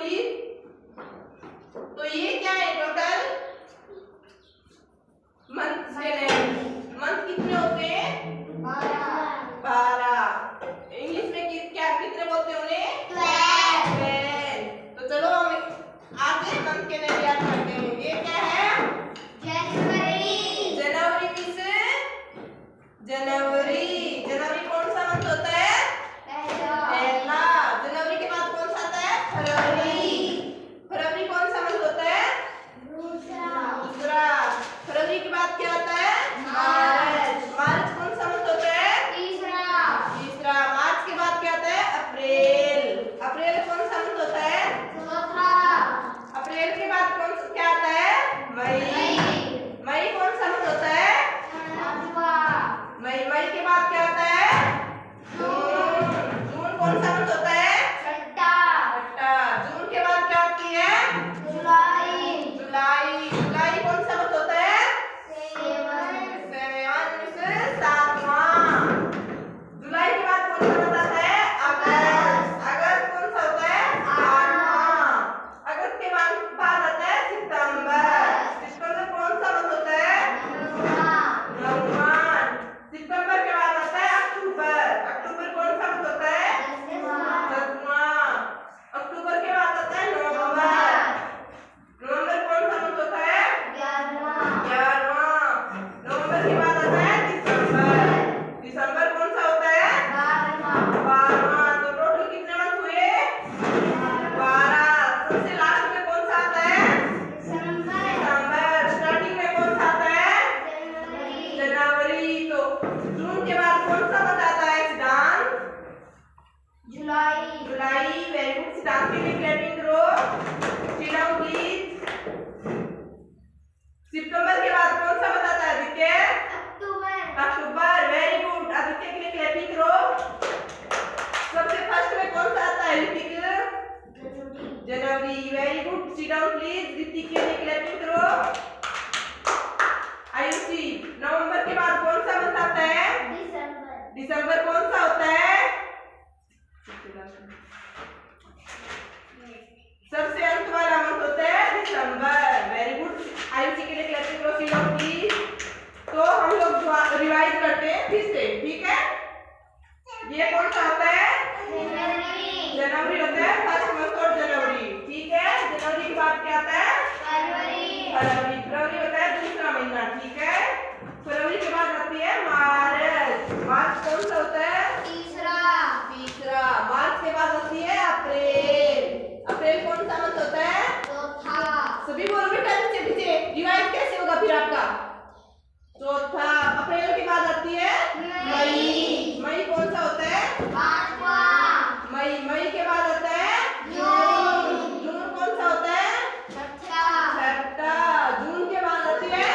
Please. तो ये क्या है टोटल मंथ कितने होते हैं? 12। इंग्लिश में कितने बोलते हैं उन्हें? 12। तो चलो हम आगे मंथ के नेम याद करते हैं। ये क्या है? जनवरी मीन्स जनवरी कौन सा मंथ होता है? पहला। जनवरी के बाद कौन सा आता है? फरवरी कौन सा मंथ होता है? दूसरा। फरवरी के बाद क्या आता है? मार्च कौन सा मंथ होता है? तीसरा। मार्च के बाद क्या आता है? अप्रैल कौन सा मंथ होता है? चौथा। अप्रैल के बाद क्या आता है? मई कौन सा मंथ होता है? मई के बाद क्या आता है? जून कौन सा मंथ होता है? छठा। जून के बाद क्या आती है? जुलाई कौन सा मंथ होता है? 7वां। जुलाई के बाद कौन सा मंथ आता है? अगस्त कौन सा होता है? 8वां। अगस्त के बाद आता है सितंबर कौन सा मंथ होता है? 9वां। सितंबर के बाद आता है अक्टूबर कौन सा मंथ होता है? 10वां। अक्टूबर के बाद आता है नवंबर कौन सा मंथ होता है? 11वां। नवंबर के बाद आता है दिसंबर कौन सा होता है? 12वां। तो टोटल कितने मंथ हुए? 12। सबसे लास्ट में कौन सा आता है? दिसंबर। स्टार्टिंग में कौन सा आता है? जनवरी। तो जून के बाद कौन सा मंथ आता है? Siddhant? July. Very good. Siddhant के लिए क्लैपिंग करो। Seat down please. सितंबर के बाद कौन सा मंथ आता है? Aditya? October. Very good. Aditya के लिए क्लैपिंग करो। सबसे फर्स्ट में कौन सा आता है? Hrithik? January. Very good. Sit down please. Hrithik के लिए क्लैपिंग करो। आयुषी। नवंबर के बाद कौन सा मंथ आता है? दिसंबर कौन सा होता है? सबसे अंत वाला मंथ होता है दिसंबर। Very good. आयुषी के लिए क्लैपिंग करो। Seat down please. तो हम लोग रिवाइज करते हैं फिर से, ठीक है? ये कौन सा होता है? जनवरी होता है फर्स्ट मंथ और जनवरी, ठीक है? जनवरी के बाद क्या आता है? फरवरी होता है दूसरा महीना, ठीक है? फरवरी के बाद आती है मार्च कौन सा होता है? तीसरा। मार्च के बाद आती है अप्रैल कौन सा मंथ होता है? चौथा। सभी बोलो बेटा पीछे रिवाइज कैसे होगा फिर आपका? चौथा। अप्रैल के बाद आती है मई कौन सा होता है? 5वां। मई के बाद आता है जून कौन सा होता है? छठा। जून के बाद आती है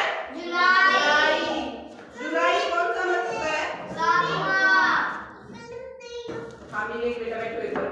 जुलाई कौन सा मंथ होता है? 7वां। हाँ मिलेंगे बेटा, बैठो एक बार।